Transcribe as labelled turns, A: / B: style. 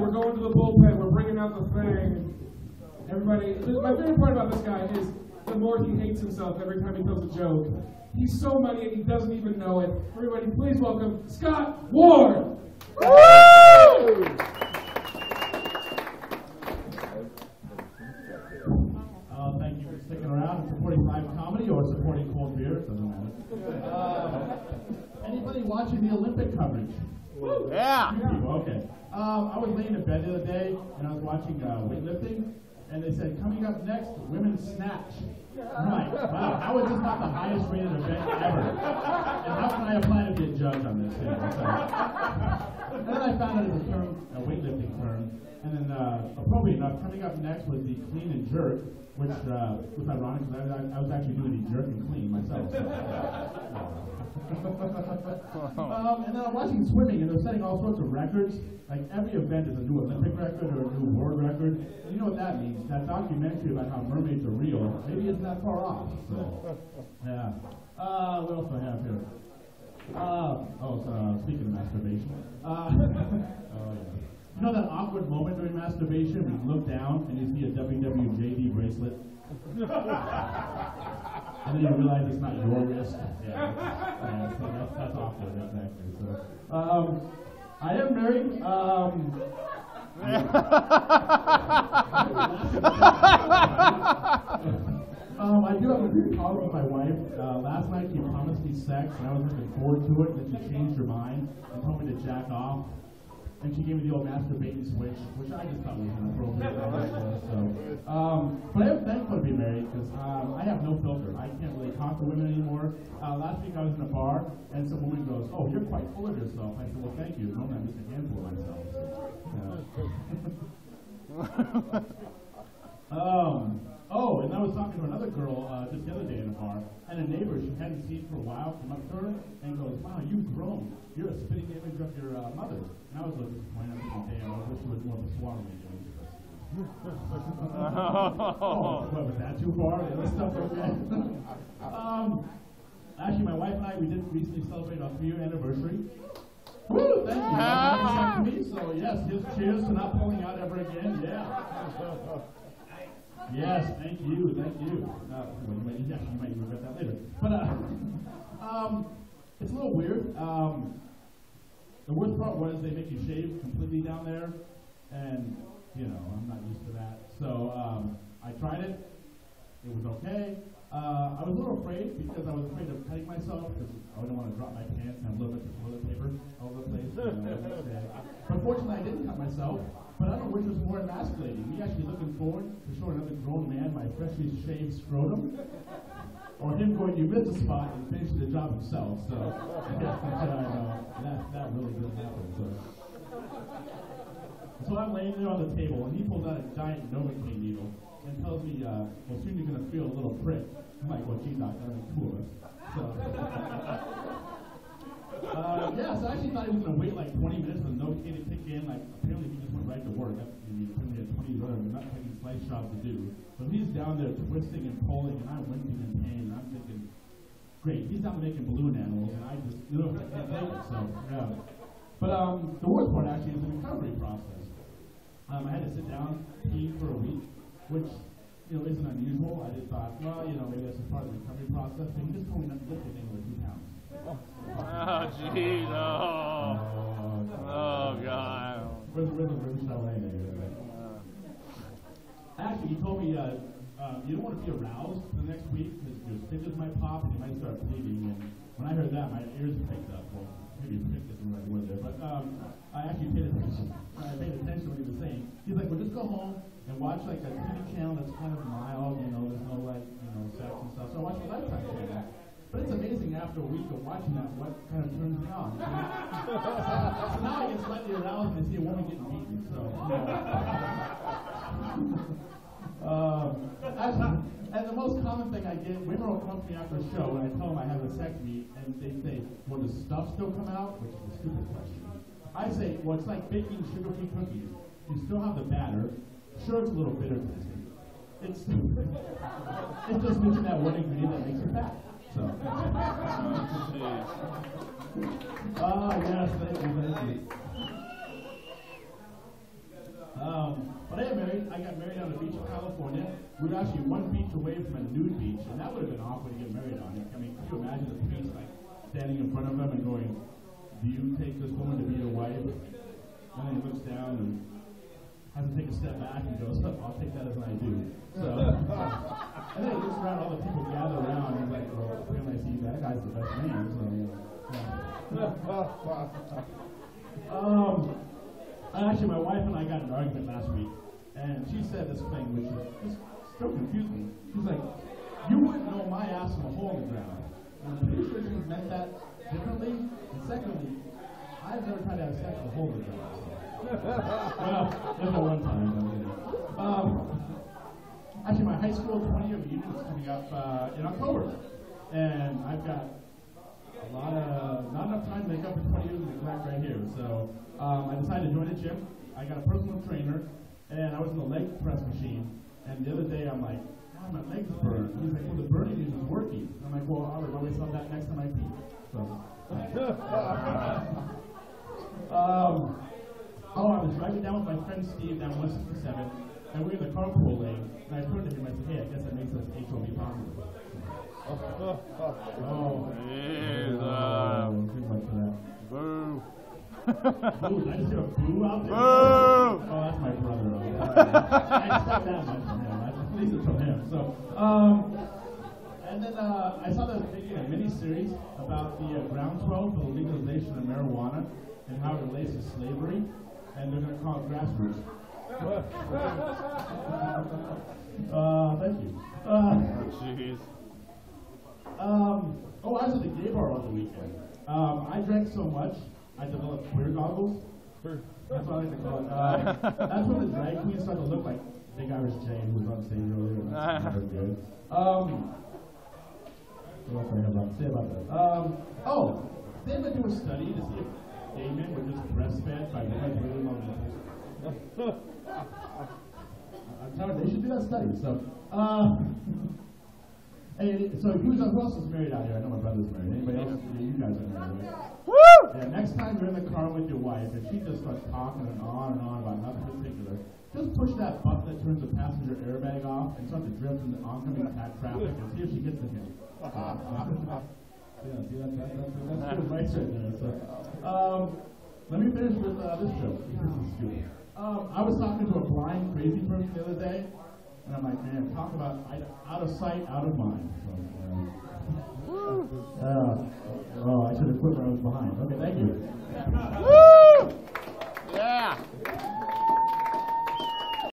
A: we're going to the bullpen. We're bringing out the thing. Everybody, my favorite part about this guy is the more he hates himself every time he tells a joke. He's so muddy and he doesn't even know it. Everybody, please welcome Scott Ward.
B: Woo! Thank you for sticking around and supporting live comedy or supporting cold beer. It doesn't matter. Anybody watching the Olympic coverage?
C: Yeah.
B: Okay. I was laying in bed the other day and I was watching weightlifting, and they said, coming up next, women's snatch. Right. Wow. How is this not the highest rated event ever? And how can I apply to be a judge on this? And then I found out it was a term, a weightlifting term. And then, appropriate enough, coming up next was the clean and jerk, which was ironic because I was actually doing the jerk and clean myself. And then I'm watching swimming, and they're setting all sorts of records. Like every event is a new Olympic record or a new world record. And you know what that means? That documentary about how mermaids are real maybe isn't that far off. So, yeah. What else do I have here? Speaking of masturbation. You know that awkward moment during masturbation when you look down and you see a WWJD bracelet? And then you realize it's not your wrist. Yeah, so that's awkward, exactly. So, I am married. I do have a good call with my wife. Last night she promised me sex, and I was looking forward to it, and then she changed her mind and told me to jack off. And she gave me the old masturbating switch, which I just thought was inappropriate. But I am thankful to be married because I have no filter. I can't really talk to women anymore. Last week I was in a bar and some woman goes, "Oh, you're quite full of yourself." I said, "Well, thank you. Normally I'm just a handful of myself." And I was talking to another girl just the other day in a bar, and a neighbor she hadn't seen for a while came up to her and goes, "Wow, you've grown. You're a spitting image of your mother." And I was a little disappointed. I'm thinking, damn, I wish she was more of a swallowing image. What was that too far? The other stuff okay. Actually, my wife and I, we did recently celebrate our 3-year anniversary. Woo! Thank you. To me, so yes, cheers to not pulling out ever again. Yeah. Yes, thank you. You might regret that later. But it's a little weird. The worst part was they make you shave completely down there, and I'm not used to that. So I tried it. It was okay. I was a little afraid because I was afraid of cutting myself because I didn't want to drop my pants and have a little bit of toilet paper all over the place. But fortunately, I didn't cut myself. But I don't know which was more emasculating. Me actually looking forward to showing another grown man my freshly shaved scrotum, or him going, "You missed a spot," and finishing the job himself. So that really didn't happen. So I'm laying there on the table, and he pulls out a giant Novocaine needle and tells me, "Well, soon you're going to feel a little prick." I'm like, "Well, gee, doc, that'll be 2 of us." So I actually thought he was going to wait like 20 minutes for the Novocaine to kick in. Like, apparently he just went right to work. He had 20 other not-taking slice jobs to do. So he's down there twisting and pulling, and I'm wincing in pain, and I'm thinking, great, he's down there making balloon animals, and I just, I can't take it, so, yeah. But the worst part actually is the recovery process. I had to sit down, pee for a week, which, isn't unusual. I just thought, well, maybe that's just part of the recovery process, but he just told me not to lift anything over 2 pounds.
C: Oh, geez, oh, God.
B: Where's the show Actually, he told me, you don't want to be aroused for the next week because your stitches might pop and you might start bleeding. And when I heard that, my ears picked up. Well, maybe picked isn't the right word there, but I actually paid attention. I paid attention to what he was saying. He's like, well, just go home and watch like a TV channel that's kind of mild, there's no sex and stuff. So I watched the Lifetime channel. But it's amazing after a week of watching that what kind of turns me on. So now I get slightly aroused and I see a woman getting beaten. So, and the most common thing I get, women will come to me after a show and I tell them I have a vasectomy, and they say, "Will the stuff still come out?" Which is a stupid question. I say, well, it's like baking sugar-free cookies. You still have the batter. Sure, it's a little bitter tasting. It's just missing that one ingredient that makes it fat. So. Yes, thank you. we were actually one beach away from a nude beach, and that would have been awkward to get married on. I mean, can you imagine the priest like standing in front of him and going, "Do you take this woman to be your wife?" And then he looks down and has to take a step back and goes, "I'll take that as I do." So, and then he looks around, all the people gather around, and he's like, "Well, when I see that guy's the best man." So, actually, my wife and I got in an argument last week, and she said this thing which is still confused me. She's like, "You wouldn't know my ass from a hole in the ground." And I'm pretty sure she meant that differently. And secondly, I've never tried to have sex with a hole in the ground. Well, there's no one time. Actually, my high school 20-year reunion is coming up in October, and I've got not enough time to make up for 20 years of neglect right here. So I decided to join a gym. I got a personal trainer, and I was in the leg press machine. And the other day, I'm like, "Oh, my legs burn." He's like, "Well, the burning isn't working." I'm like, "Well, I'll always have that next to my feet." So. I was driving down with my friend Steve down 167, and we were in the carpool lane, and I turned to him and I said, "Hey, I guess that makes us HOV positive." Too much for that.
C: Boo.
B: Boo, did I just hear a boo out there?
C: Boo.
B: Oh, that's my brother. I expect that much from him. At least it's from him. So, and then I saw that making a mini-series about the groundswell for the legalization of marijuana and how it relates to slavery, and they're going to call it Grassroots. Thank you.
C: Jeez.
B: I was at the gay bar over the weekend. I drank so much, I developed queer goggles. That's what I like to call it. That's when the drag queens start to look like Big Irish Jane, who was on stage earlier. That's very good. What else do I have to say about that? They had to do a study to see if gay men were just breastfed by women with really long nipples. I'm telling you, they should do that study. So, who else is married out here? I know my brother's married. Anybody else? Yeah, you guys are married, right?
C: Woo!
B: Yeah, next time you're in the car with your wife and she just starts talking and on about nothing particular, just push that button that turns the passenger airbag off and start to drift in the oncoming traffic and see if she gets the hint. Yeah, see, that's good advice right there. So, let me finish with this joke. This is stupid. I was talking to a blind, crazy person the other day, and I'm like, man, talk about out of sight, out of mind. So, I should have quit when I was behind. Okay, thank you.
C: Woo!